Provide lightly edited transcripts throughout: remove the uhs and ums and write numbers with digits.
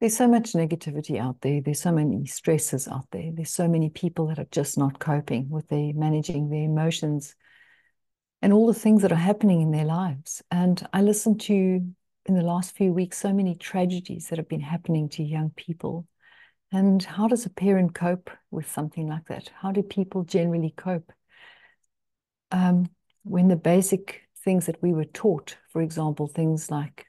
There's so much negativity out there. There's so many stresses out there. There's so many people that are just not coping with their managing their emotions and all the things that are happening in their lives. And I listened to, in the last few weeks, so many tragedies that have been happening to young people. And how does a parent cope with something like that? How do people generally cope? Um, when the basic things that we were taught, for example, things like,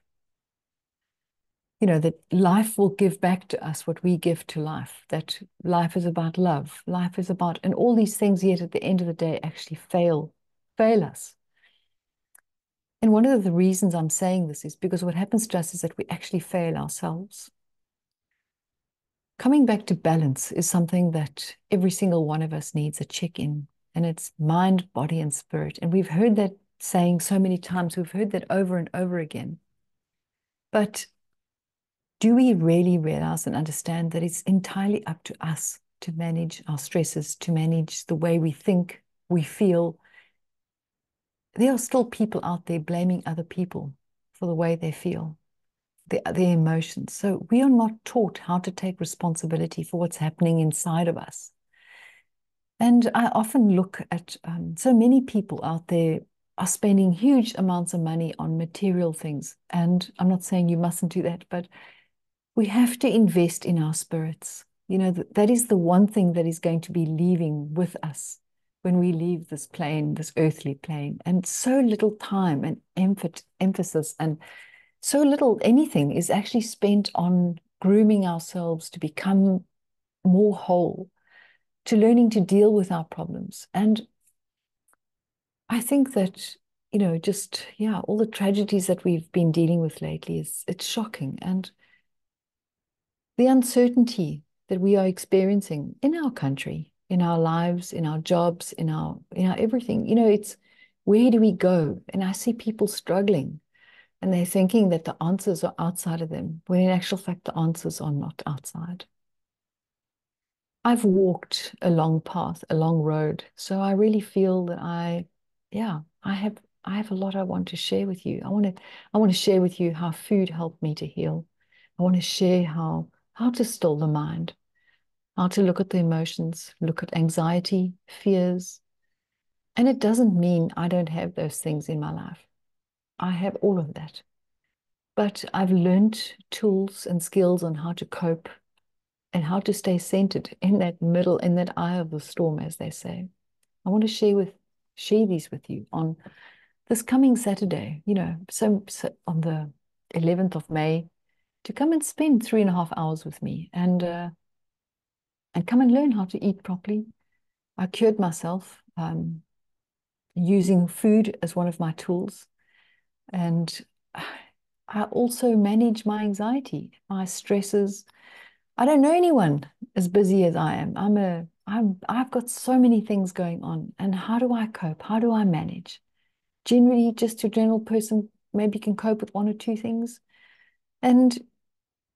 that life will give back to us what we give to life, that life is about love, life is about, and all these things, yet at the end of the day, actually fail us. And one of the reasons I'm saying this is because what happens to us is that we actually fail ourselves. Coming back to balance is something that every single one of us needs a check in, and it's mind, body, and spirit. And we've heard that saying so many times, we've heard that over and over again. But do we really realize and understand that it's entirely up to us to manage our stresses, to manage the way we think, we feel? There are still people out there blaming other people for the way they feel, their emotions. So we are not taught how to take responsibility for what's happening inside of us. And I often look at so many people out there are spending huge amounts of money on material things. And I'm not saying you mustn't do that, but we have to invest in our spirits. That is the one thing that is going to be leaving with us when we leave this plane, this earthly plane. And so little time and emphasis and so little anything is actually spent on grooming ourselves to become more whole, to learning to deal with our problems. And I think that, just, yeah, all the tragedies that we've been dealing with lately it's shocking. And the uncertainty that we are experiencing in our country, in our lives, in our jobs, in our everything, it's where do we go? And I see people struggling and they're thinking that the answers are outside of them, when in actual fact, the answers are not outside. I've walked a long path, a long road. So I really feel that I have a lot I want to share with you. I want to share with you how food helped me to heal. I want to share how to still the mind, how to look at the emotions, look at anxiety, fears. And it doesn't mean I don't have those things in my life. I have all of that. But I've learned tools and skills on how to cope and how to stay centered in that middle, in that eye of the storm, as they say. I want to share these with you on this coming Saturday, so on the 11th of May, to come and spend 3.5 hours with me and come and learn how to eat properly. I cured myself using food as one of my tools. And I also manage my anxiety, my stresses. I don't know anyone as busy as I am. I've got so many things going on. And how do I cope? How do I manage? Generally, just a general person maybe can cope with one or two things. And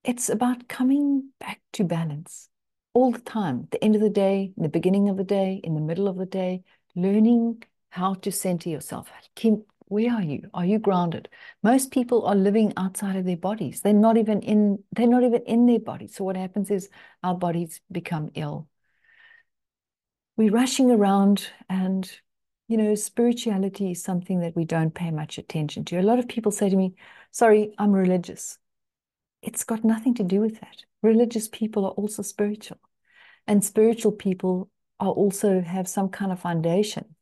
it's about coming back to balance all the time. At the end of the day, in the beginning of the day, in the middle of the day, learning how to center yourself. Kim, where are you? Are you grounded? Most people are living outside of their bodies. They're not even in their bodies. So what happens is our bodies become ill. We're rushing around, and spirituality is something that we don't pay much attention to. A lot of people say to me, sorry, I'm religious. It's got nothing to do with that. Religious people are also spiritual, and spiritual people are also have some kind of foundation.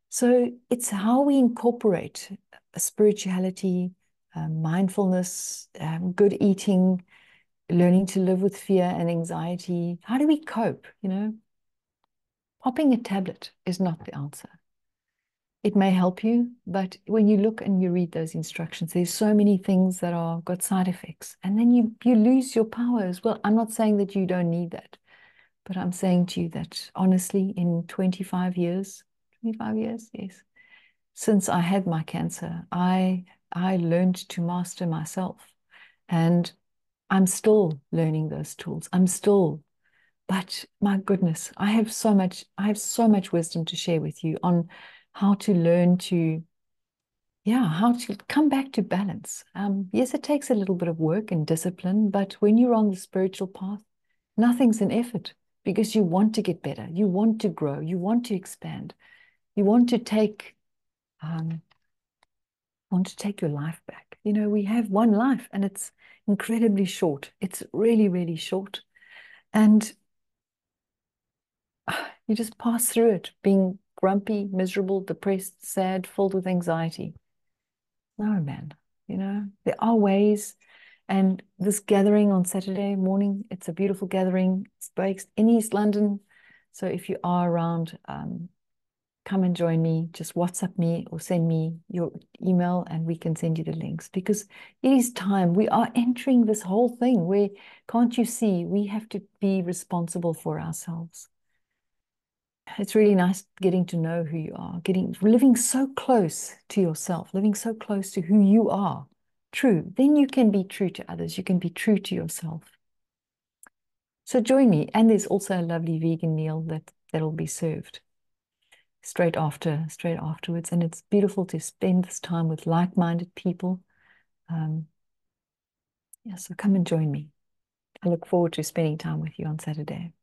So it's how we incorporate spirituality, mindfulness, good eating, learning to live with fear and anxiety. How do we cope? Popping a tablet is not the answer. It may help you, but when you look and you read those instructions, there's so many things that are got side effects, and then you lose your power as well. I'm not saying that you don't need that, but I'm saying to you that honestly, in 25 years, yes, since I had my cancer, I learned to master myself, and I'm still learning those tools. But my goodness, I have so much wisdom to share with you on how to learn to yeah, how to come back to balance. Yes, it takes a little bit of work and discipline, but when you're on the spiritual path, nothing's an effort because you want to get better, you want to grow, you want to expand, you um, want to take your life back. You know, we have one life and it's incredibly short. It's really, really short. And you just pass through it being grumpy, miserable, depressed, sad, filled with anxiety. No, man, you know, there are ways. And this gathering on Saturday morning, it's a beautiful gathering. It's based in East London. So if you are around, come and join me. Just WhatsApp me or send me your email and we can send you the links because it is time. We are entering this whole thing where, can't you see, we have to be responsible for ourselves. It's really nice getting to know who you are, living so close to yourself, living so close to who you are. True. Then you can be true to others. You can be true to yourself. So join me. And there's also a lovely vegan meal that'll be served straight afterwards. And it's beautiful to spend this time with like-minded people. Um, yeah, so come and join me. I look forward to spending time with you on Saturday.